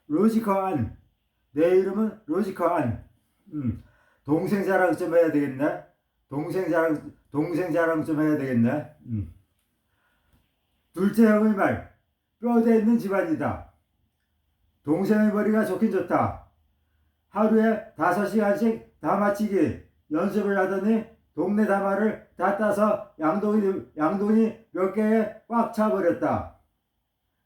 로지커 내 이름은 로지커 동생 자랑 좀 해야 되겠네. 동생 자랑 좀 해야 되겠네. 둘째 형의 말. 뼈대 있는 집안이다. 동생의 머리가 좋긴 좋다. 하루에 5시간씩 다 맞히기 연습을 하더니 동네 다마를 다 따서 양동이 몇 개에 꽉 차버렸다.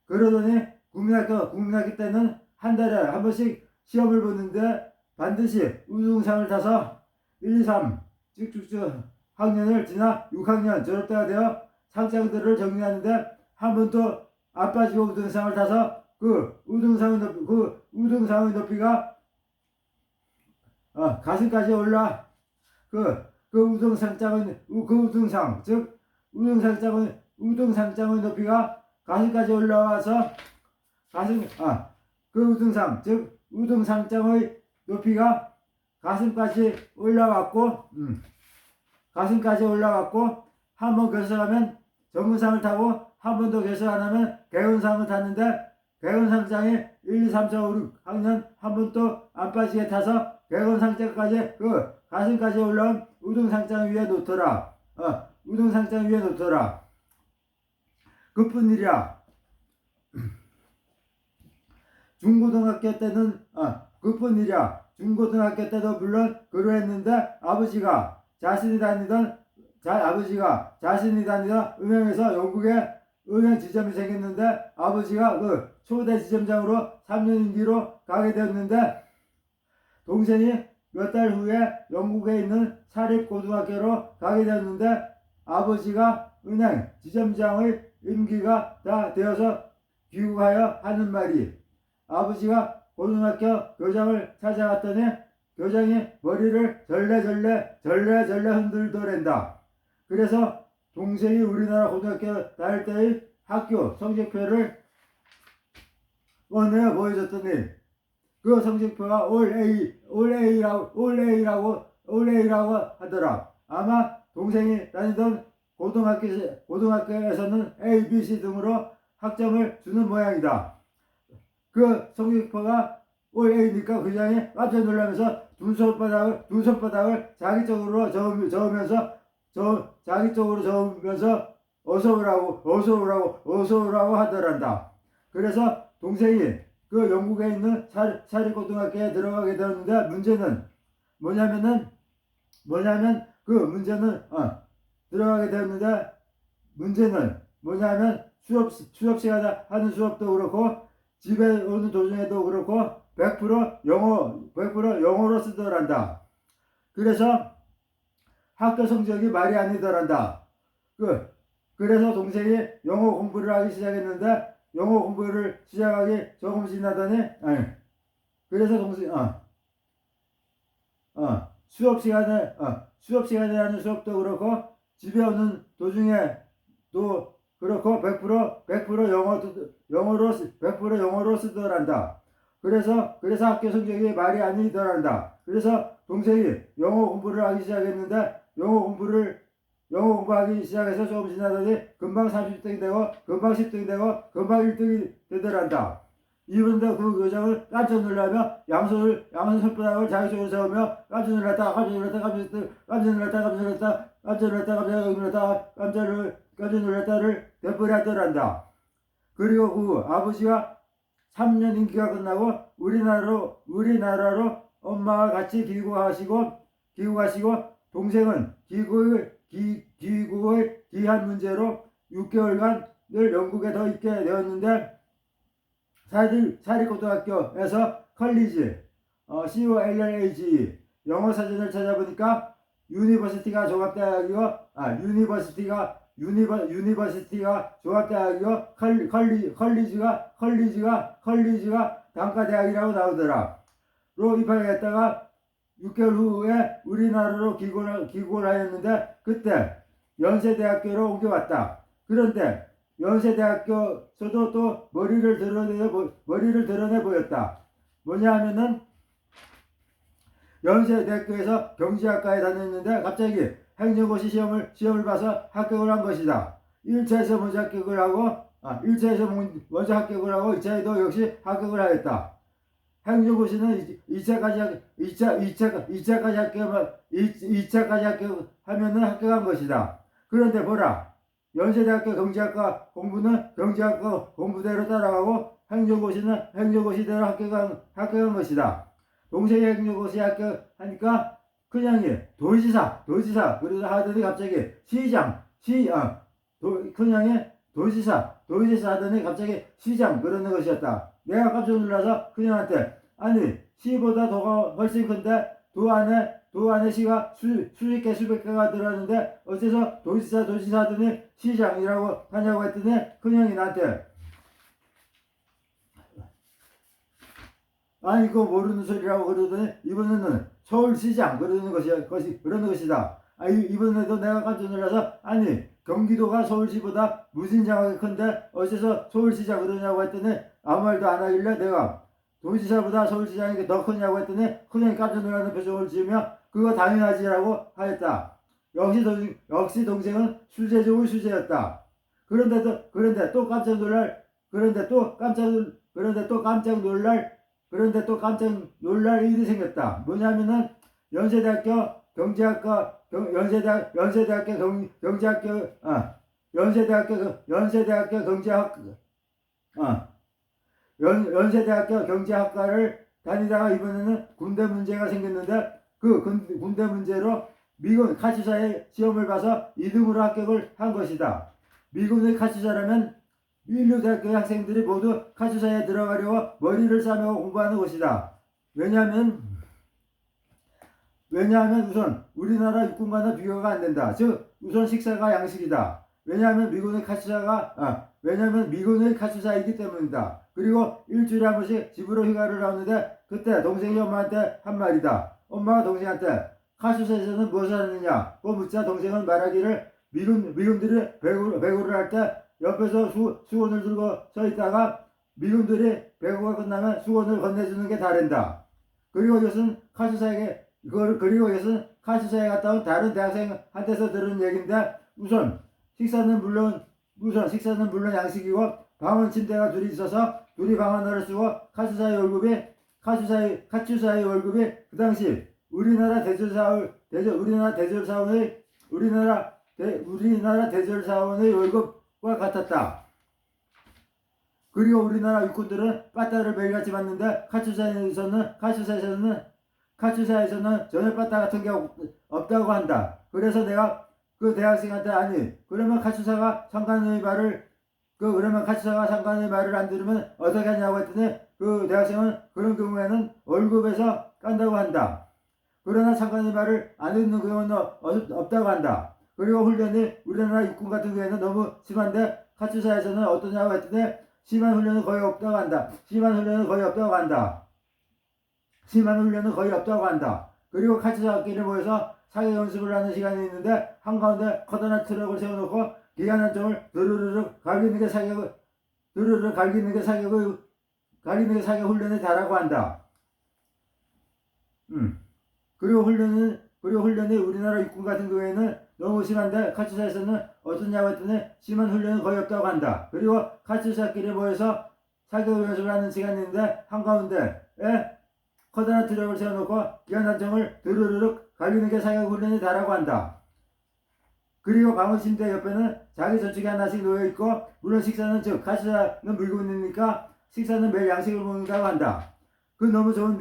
그러더니 국민학교 때는 한 달에 한 번씩 시험을 보는데 반드시 우등상을 타서 1, 2, 3 쭉쭉쭉 학년을 지나 6학년 졸업자가 되어 상장들을 정리하는데 한 번도 안 빠지고 우등상을 타서 그 우등상의 높이가 가슴까지 올라 그 우등상장의 높이가 가슴까지 올라와서 우등상장의 높이가 가슴까지 올라왔고 한 번 결석하면 전문상을 타고 한 번 더 결석 안 하면 개운상을 탔는데 개운상장이 1, 2, 3, 4, 5, 6학년 한 번도 안 빠지게 타서 개운상장까지 그 가슴까지 올라온 우등상장 위에 놓더라. 우등상장 위에 놓더라. 그뿐 일이야. 중고등학교 때는 그뿐 일이야. 중고등학교 때도 물론 그러했는데 아버지가 자신이 다니던 은행에서 영국에 은행 지점이 생겼는데 아버지가 그 초대 지점장으로 3년 임기로 가게 되었는데 동생이 몇 달 후에 영국에 있는 사립고등학교로 가게 되었는데 아버지가 은행 지점장의 임기가 다 되어서 귀국하여 하는 말이 아버지가 고등학교 교장을 찾아갔더니 교장이 머리를 절레절레 흔들더랜다. 그래서 동생이 우리나라 고등학교 다닐 때의 학교 성적표를 꺼내 보여줬더니 그 성적표가 올 A라고 하더라. 아마 동생이 다니던 고등학교에서는 A, B, C 등으로 학점을 주는 모양이다. 그 성적표가 올 A니까 교장이 깜짝 놀라면서 두 손바닥을 자기 쪽으로 저으면서 어서 오라고 하더란다. 그래서 동생이 그 영국에 있는 사립고등학교에 들어가게 되었는데 문제는 뭐냐면 수업 시간에 하는 수업도 그렇고 집에 오는 도중에도 그렇고 100% 영어로 쓰더란다. 그래서 학교 성적이 말이 아니더란다. 그래서 동생이 영어 공부를 하기 시작했는데 영어 공부를 시작하기 조금 지나더니 그래서 동생이 수업 시간에 하는 수업도 그렇고 집에 오는 도중에도 그렇고 100% 영어로 쓰더란다. 그래서 학교 성적이 말이 아니더란다. 그래서 동생이 영어 공부를 하기 시작했는데 영어 공부하기 시작해서 조금 지나더니 금방 30등이 되고 금방 10등이 되고 금방 1등이 되더란다. 이분도 그 교장을 깜짝 놀라며 양손 손바닥을 자기 쪽으로 세우며 깜짝 놀랐다를 되풀이하더란다. 그리고 그 아버지가 3년 임기가 끝나고 우리나라로 엄마와 같이 귀국하시고 동생은 귀국의 기한 문제로 6개월간을 영국에 더 있게 되었는데 사립고등학교에서 컬리지 COLLAGE 영어 사전을 찾아보니까 유니버시티가 종합대학이고 유니버시티가 종합대학이고 컬리지가 단과대학이라고 나오더라. 로 입학했다가 6개월 후에 우리나라로 귀국을 하였는데 그때 연세대학교로 옮겨왔다. 그런데 연세대학교에서도 또 머리를 드러내 보였다. 뭐냐 하면은 연세대학교에서 경제학과에 다녔는데 갑자기 행정고시 시험을 봐서 합격을 한 것이다. 1차에서 먼저 합격을 하고 1차에서 먼저 합격을 하고 2차에도 역시 합격을 하였다. 행정고시는 2차까지 합격하면은 합격한 것이다. 그런데 보라. 연세대학교 경제학과 공부는 경제학과 공부대로 따라가고 행정고시는 행정고시대로 합격한 것이다. 동생이 행정고시 합격하니까 큰형이 도지사 그러다 하더니 갑자기 큰형이 도지사 하더니 갑자기 시장 그러는 것이었다. 내가 깜짝 놀라서 큰형한테 아니 시보다 도가 훨씬 큰데 도 안에 시가 수십 개 수백 개가 들어왔는데 어째서 도지사 하더니 시장이라고 하냐고 했더니 큰형이 나한테 아니 그거 모르는 소리라고 그러더니 이번에는 서울시장 그러는 것이다. 이번에도 내가 깜짝 놀라서 아니 경기도가 서울시보다 무진장하게 큰데 어째서 서울시장 그러냐고 했더니 아무 말도 안 하길래 내가 도지사보다 서울시장이 더 크냐고 했더니 큰형이 깜짝 놀라는 표정을 지으며 그거 당연하지라고 하였다. 역시 동생은 수제 중의 수제였다. 그런데 또 깜짝 놀랄 일이 생겼다. 뭐냐면은 연세대학교 경제학과 경제학과를 다니다가 이번에는 군대 문제가 생겼는데 그 군대 문제로 미군 카투사의 시험을 봐서 2등으로 합격을 한 것이다. 미군의 카투사라면 인류대학교 학생들이 모두 카투사에 들어가려고 머리를 싸매고 공부하는 것이다. 왜냐하면 우선 우리나라 육군과는 비교가 안 된다. 즉 우선 식사가 양식이다. 왜냐하면 미군의 카투사이기 때문이다. 그리고 일주일에 한 번씩 집으로 휴가를 나오는데 그때 동생이 엄마한테 한 말이다. 엄마가 동생한테 카투사에서는 무엇을 하느냐고 묻자 동생은 말하기를 미군들이 배구를 할 때 옆에서 수건을 들고 서 있다가 미군들이 배구가 끝나면 수건을 건네주는 게 다른다. 그리고 이것은 카투사에 갔다 온 다른 대학생한테서 들은 얘기인데 우선 식사는 물론 양식이고 방은 침대가 둘이 있어서 둘이 방 하나를 쓰고 카투사의 월급이 그 당시 우리나라 대졸사원의 월급과 같았다. 그리고 우리나라 육군들은 빠따를 매일같이 받는데 카투사에서는 전혀 빠따 같은 게 없다고 한다. 그래서 내가 그 대학생한테 아니 그러면 카투사가 상관의 말을 안 들으면 어떻게 하냐고 했더니 그 대학생은 그런 경우에는 월급에서 깐다고 한다. 그러나 상관의 말을 안 듣는 경우는 없다고 한다. 그리고 훈련이 우리나라 육군 같은 경우에는 너무 심한데 카투사에서는 어떠냐고 했더니 심한 훈련은 거의 없다고 한다. 그리고 카투사끼리 모여서 사격 연습을 하는 시간이 있는데 한가운데 커다란 트럭을 세워놓고 기관총을 드르르륵 갈기는 게 사격 훈련이 다라고 한다. 그리고 훈련이 우리나라 육군 같은 경우에는 너무 심한데 카투사에서는 어떠냐고 했더니 심한 훈련은 거의 없다고 한다. 그리고 카투사끼리 모여서 사격 연습을 하는 시간이 있는데 한가운데에 커다란 트럭을 세워놓고 기관총을 드르르륵 갈기는 게 사격 훈련이 다라고 한다. 그리고 방어 침대 옆에는 자기 전축이 하나씩 놓여있고 물론 식사는 즉 카투사는 미군이니까 식사는 매일 양식을 먹는다고 한다. 그 너무 좋은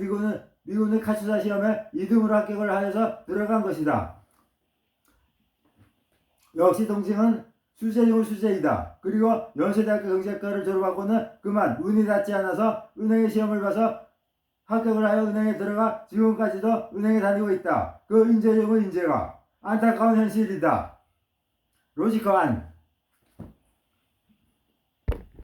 미군의 카투사 시험에 2등으로 합격을 하여서 들어간 것이다. 역시 동생은 수재이다. 그리고 연세대학교 경제학과를 졸업하고는 그만 운이 닿지 않아서 은행의 시험을 봐서 합격을 하여 은행에 들어가 지금까지도 은행에 다니고 있다. 그 인재 중의 인재가 안타까운 현실이다. 로지커 안